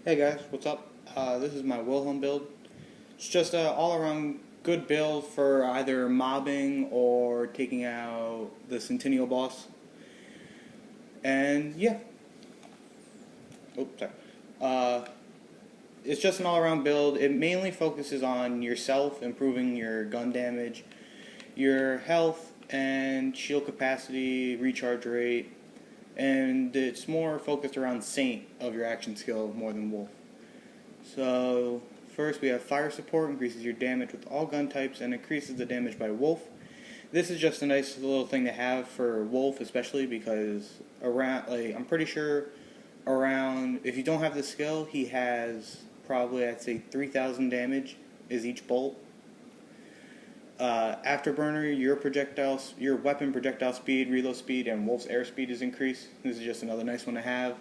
Hey guys, what's up? This is my Wilhelm build. It's just an all-around good build for either mobbing or taking out the Centennial boss. And yeah, oops, sorry. Uh, it's just an all-around build. It mainly focuses on yourself, improving your gun damage, your health, and shield capacity, recharge rate, and it's more focused around Saint of your action skill more than Wolf. So first we have fire support, increases your damage with all gun types and increases the damage by Wolf. This is just a nice little thing to have for Wolf, especially because I'm pretty sure around, if you don't have the skill, he has probably, I'd say 3,000 damage is each bolt. Afterburner, your weapon projectile speed, reload speed, and Wolf's airspeed is increased. This is just another nice one to have.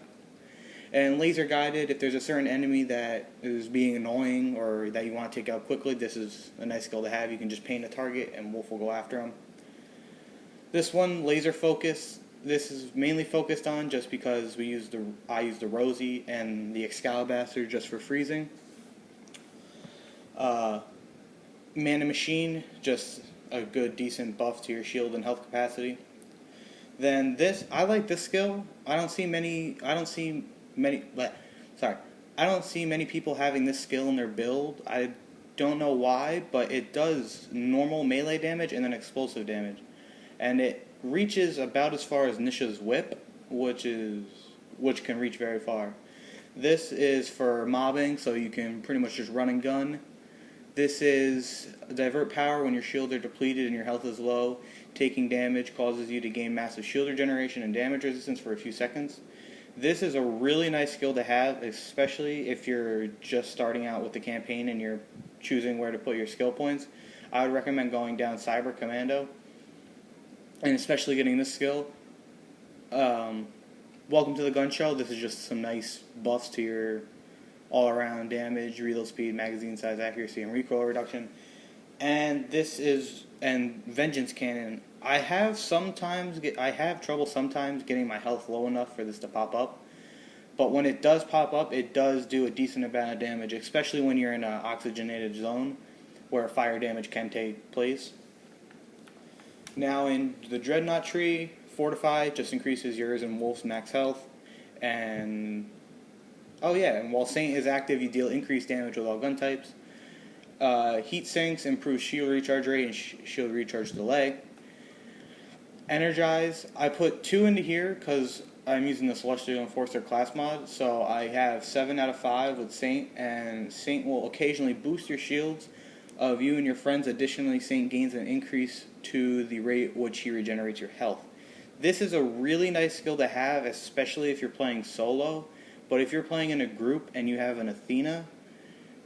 And laser guided, if there's a certain enemy that is being annoying or that you want to take out quickly, this is a nice skill to have. You can just paint a target and Wolf will go after him. This one, laser focus, this is mainly focused on just because I use the Rosie and the Excalibur just for freezing. Man and Machine, just a good decent buff to your shield and health capacity. Then I like this skill. I don't see many people having this skill in their build. I don't know why, but it does normal melee damage and then explosive damage. And it reaches about as far as Nisha's whip, which can reach very far. This is for mobbing, so you can pretty much just run and gun. This is divert power when your shields are depleted and your health is low. Taking damage causes you to gain massive shield regeneration and damage resistance for a few seconds. This is a really nice skill to have, especially if you're just starting out with the campaign and you're choosing where to put your skill points. I would recommend going down Cyber Commando, and especially getting this skill. Welcome to the Gun Show. This is just some nice buffs to your all-around damage, reload speed, magazine size, accuracy, and recoil reduction. And Vengeance Cannon. I have trouble sometimes getting my health low enough for this to pop up. But when it does pop up, it does do a decent amount of damage, especially when you're in an oxygenated zone where fire damage can take place. Now in the Dreadnought tree, Fortify just increases yours and Wolf's max health. And while Saint is active, you deal increased damage with all gun types. Heat Sinks improves shield recharge rate and shield recharge delay. Energize, I put 2 into here because I'm using the Celestial Enforcer class mod, so I have 7 out of 5 with Saint, and Saint will occasionally boost your shields of you and your friends. Additionally, Saint gains an increase to the rate which he regenerates your health. This is a really nice skill to have, especially if you're playing solo, but if you're playing in a group and you have an Athena,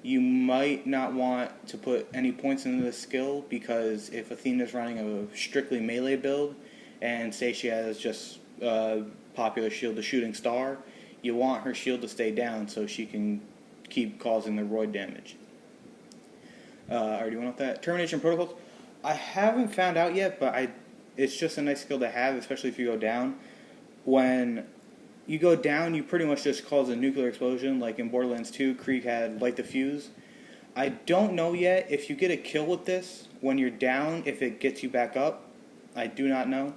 you might not want to put any points into this skill, because if Athena's running a strictly melee build, and say she has just popular shield, the Shooting Star, you want her shield to stay down so she can keep causing the roid damage. I already went off that. Termination Protocols, I haven't found out yet, but it's just a nice skill to have, especially if you go down. When you go down, you pretty much just cause a nuclear explosion, like in Borderlands 2, Krieg had Light the Fuse. I don't know yet if you get a kill with this when you're down, if it gets you back up. I do not know.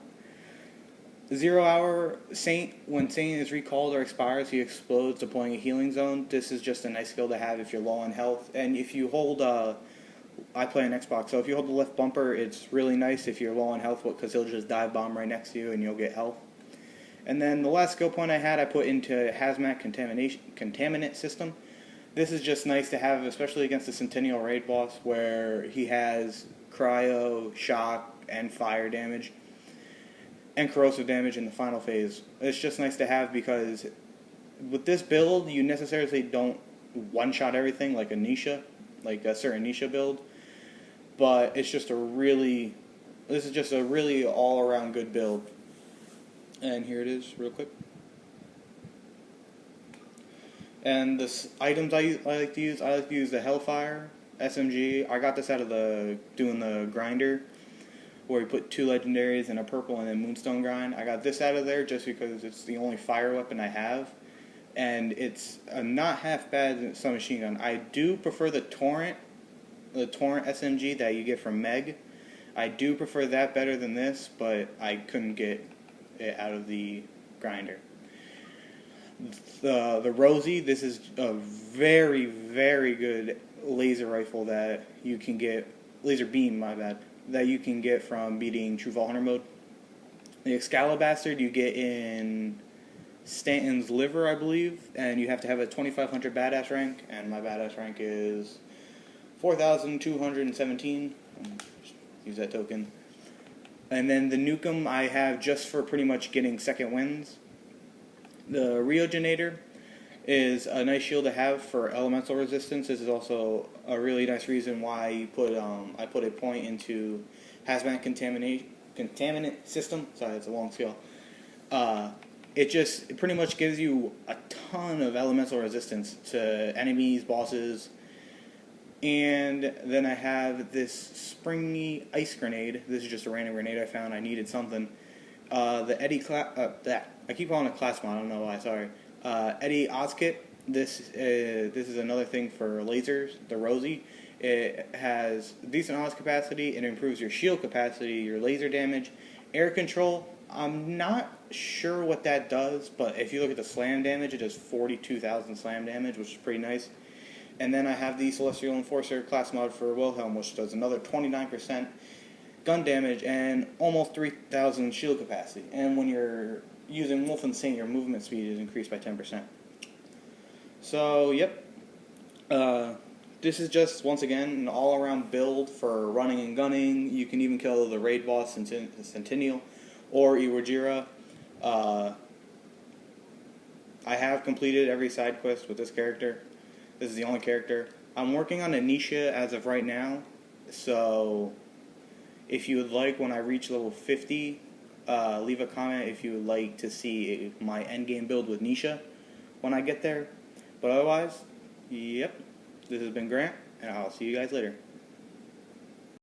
0 hour Saint, when Saint is recalled or expires, he explodes, deploying a healing zone. This is just a nice skill to have if you're low on health. And if you hold, I play on Xbox, so if you hold the left bumper, it's really nice if you're low on health, because he'll just dive bomb right next to you and you'll get health. And then the last skill point I put into Hazmat Contaminant System. This is just nice to have, especially against the Centennial Raid boss, where he has cryo, shock, and fire damage, and corrosive damage in the final phase. It's just nice to have because with this build, you necessarily don't one-shot everything like a certain Nisha build, but this is just a really all-around good build. And here it is, real quick. And the items I like to use the Hellfire SMG. I got this out of doing the grinder, where we put 2 legendaries and a purple and then Moonstone grind. I got this out of there just because it's the only fire weapon I have. and it's not half bad submachine gun. I do prefer the Torrent SMG that you get from Meg. I do prefer that better than this, but I couldn't get it out of the grinder. The Rosie, this is a very, very good laser rifle that you can get, laser beam, my bad, that you can get from beating True Vault Hunter mode. The Excalibastard you get in Stanton's Liver, I believe, and you have to have a 2500 badass rank, and my badass rank is 4217. Use that token. And then the Nukem I have just for pretty much getting second wins. The Reogenator is a nice shield to have for elemental resistance. This is also a really nice reason why you put I put a point into hazmat contaminant system. Sorry, it's a long skill. It pretty much gives you a ton of elemental resistance to enemies, bosses. And then I have this springy ice grenade. This is just a random grenade I found. I needed something. The Eddie I keep calling it class mod. I don't know why. Sorry. Eddie Ozkit. This is another thing for lasers. The Rosie. It has decent Oz capacity. It improves your shield capacity, your laser damage, air control. I'm not sure what that does, but if you look at the slam damage, it does 42,000 slam damage, which is pretty nice. And then I have the Celestial Enforcer class mod for Wilhelm, which does another 29% gun damage and almost 3,000 shield capacity. And when you're using Wolf and Saint, your movement speed is increased by 10%. So, yep. This is just, once again, an all-around build for running and gunning. You can even kill the raid boss, Centennial, or Iwo Jira. I have completed every side quest with this character. This is the only character. I'm working on Anisha as of right now, so if you would like, when I reach level 50, leave a comment if you would like to see my endgame build with Nisha when I get there. But otherwise, yep, this has been Grant, and I'll see you guys later.